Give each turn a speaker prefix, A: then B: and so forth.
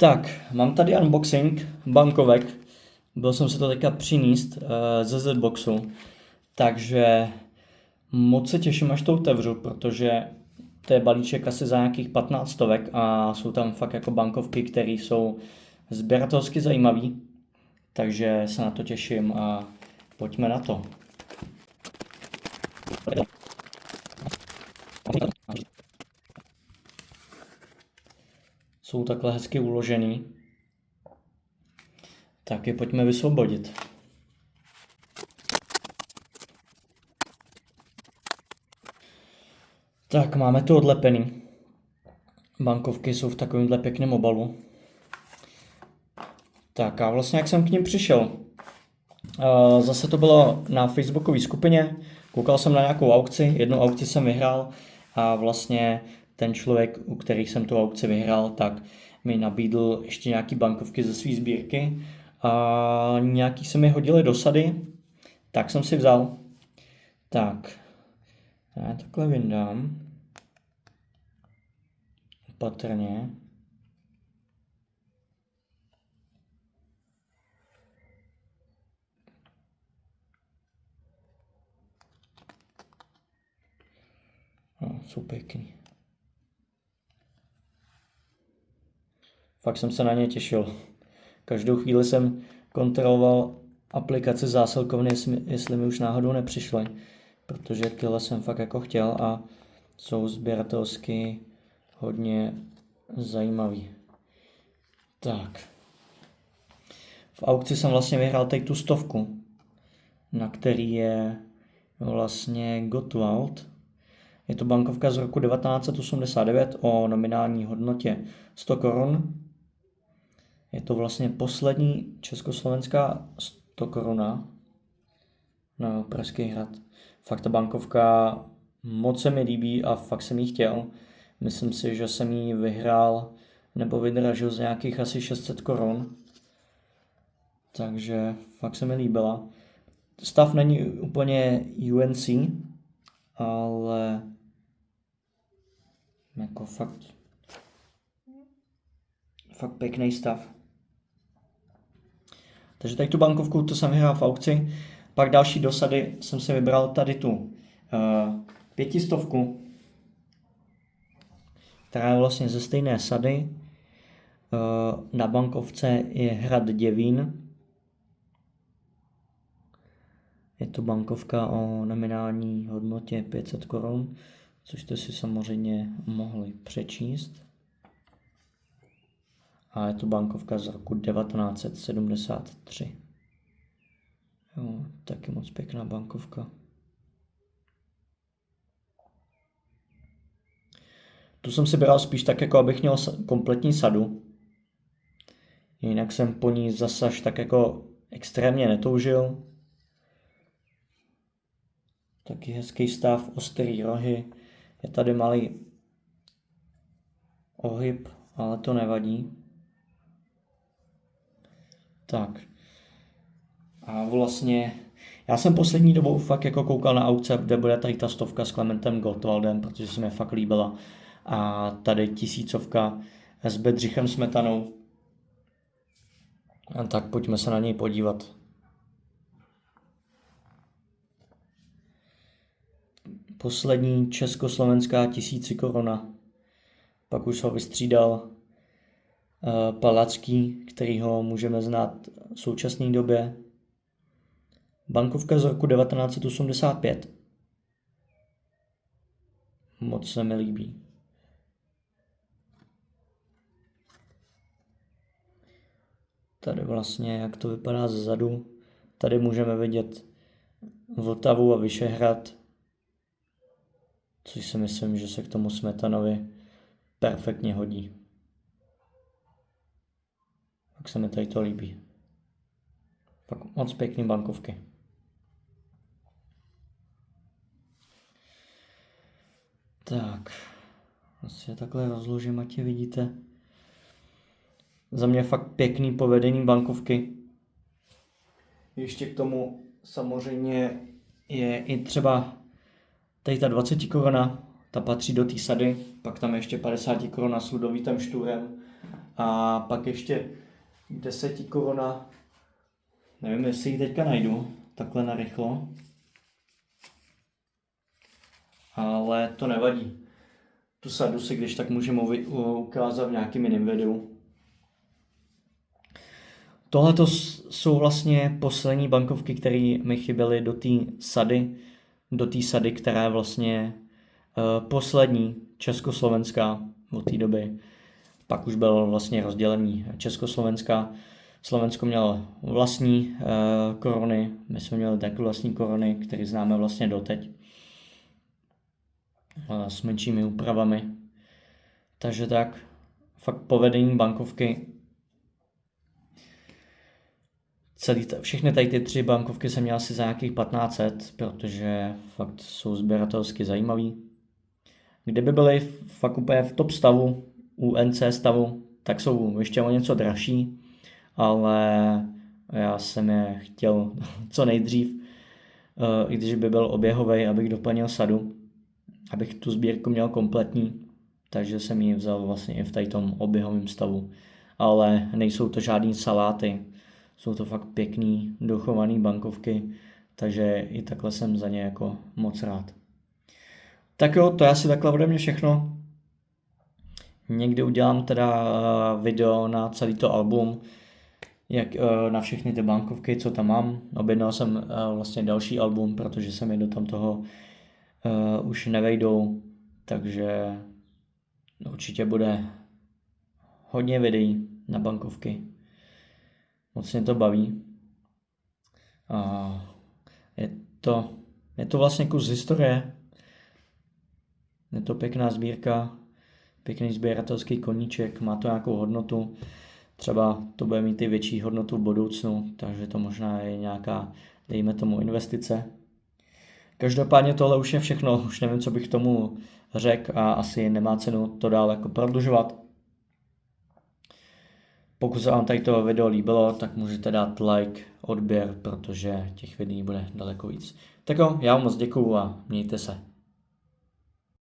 A: Tak, mám tady unboxing bankovek. Byl jsem se to teďka přinést ze Zboxu, takže moc se těším, až to otevřu, protože to je balíček asi za nějakých 15 stovek a jsou tam fakt jako bankovky, které jsou sběratelsky zajímavé, takže se na to těším a pojďme na to. Jsou takhle hezky uložený. Tak je pojďme vysvobodit. Tak, máme to odlepený. Bankovky jsou v takovémhle pěkném obalu. Tak a vlastně jak jsem k ním přišel? Zase to bylo na facebookové skupině, koukal jsem na nějakou aukci, jednu aukci jsem vyhrál a vlastně ten člověk, u kterých jsem tu aukci vyhrál, tak mi nabídl ještě nějaký bankovky ze své sbírky a nějaký se mi hodily do sady, tak jsem si vzal. Tak, já takhle vyndám. Opatrně. No, jsou pěkný. Fakt jsem se na ně těšil. Každou chvíli jsem kontroloval aplikaci zásilkovny, jestli mi už náhodou nepřišly, protože tyhle jsem fakt jako chtěl a jsou sběratelsky hodně zajímavý. Tak. V aukci jsem vlastně vyhrál teď tu 100, na který je vlastně Gottwald. Je to bankovka z roku 1989 o nominální hodnotě 100 korun. Je to vlastně poslední československá 100 koruna na Pražský hrad. Fakt ta bankovka moc se mi líbí a fakt jsem ji chtěl. Myslím si, že jsem ji vyhrál nebo vydražil z nějakých asi 600 korun. Takže fakt se mi líbila. Stav není úplně UNC, ale jako fakt pěkný stav. Takže tady tu bankovku, to jsem vyhrál v aukci. Pak další dosady jsem si vybral tady tu 500, která je vlastně ze stejné sady. Na bankovce je hrad Děvín. Je to bankovka o nominální hodnotě 500 korun, což jste si samozřejmě mohli přečíst. A je to bankovka z roku 1973. Jo, taky moc pěkná bankovka. Tu jsem si bral spíš tak, jako abych měl kompletní sadu. Jinak jsem po ní zase až tak jako extrémně netoužil. Taky hezký stav, ostrý rohy. Je tady malý ohyb, ale to nevadí. Tak. A vlastně, já jsem poslední dobou fakt jako koukal na aukce, kde bude tady ta 100 s Klementem Gottwaldem, protože se mi fakt líbila. A tady 1000 s Bedřichem Smetanou. A tak pojďme se na něj podívat. Poslední československá 1000 koruna. Pak už ho vystřídal Palacký, kterýho můžeme znát v současné době. Bankovka z roku 1985. Moc se mi líbí. Tady vlastně, jak to vypadá zezadu. Tady můžeme vidět Vltavu a Vyšehrad, což si myslím, že se k tomu Smetanovi perfektně hodí. Tak se mi tady to líbí. Fakt moc pěkný bankovky. Tak, asi takhle rozložím, ať je vidíte. Za mě fakt pěkný povedený bankovky. Ještě k tomu samozřejmě je i třeba tady ta 20 koruna, ta patří do té sady, pak tam ještě 50 koruna s Ludovítem Štůrem a pak ještě 10 koruna, nevím, jestli ji teďka najdu, takhle narychlo, ale to nevadí. Tu sadu si když tak můžeme ukázat v nějakým jiném videu. Tohle jsou vlastně poslední bankovky, které mi chyběly do té sady, která je vlastně poslední československá od té doby. Pak už bylo vlastně rozdělení Československá. Slovensko mělo vlastní koruny, my jsme měli taky vlastní koruny, které známe vlastně doteď. S menšími úpravami. Takže tak, fakt povedení bankovky. Všechny tady ty 3 bankovky jsem měl asi za nějakých 1500, protože fakt jsou sběratelsky zajímavý. Kdyby byly fakt úplně v top stavu, u NC stavu, tak jsou ještě o něco dražší, ale já jsem je chtěl co nejdřív, i když by byl oběhovej, abych doplnil sadu, abych tu sbírku měl kompletní, takže jsem ji vzal vlastně i v tady tom oběhovém stavu. Ale nejsou to žádný saláty, jsou to fakt pěkný, dochovaný bankovky, takže i takhle jsem za ně jako moc rád. Tak jo, to je asi takhle ode mě všechno. Někdy udělám teda video na celý to album, na všechny ty bankovky, co tam mám. Objednal jsem vlastně další album, protože se mi do tam toho už nevejdou, takže určitě bude hodně videí na bankovky. Moc mě to baví. A je to vlastně kus historie. Je to pěkná sbírka, pěkný sběratelský koníček, má to nějakou hodnotu. Třeba to bude mít i větší hodnotu v budoucnu, takže to možná je nějaká, dejme tomu, investice. Každopádně tohle už je všechno, už nevím, co bych tomu řekl a asi nemá cenu to dál jako prodlužovat. Pokud se vám tady to video líbilo, tak můžete dát like, odběr, protože těch videí bude daleko víc. Tak jo, já vám moc děkuju a mějte se.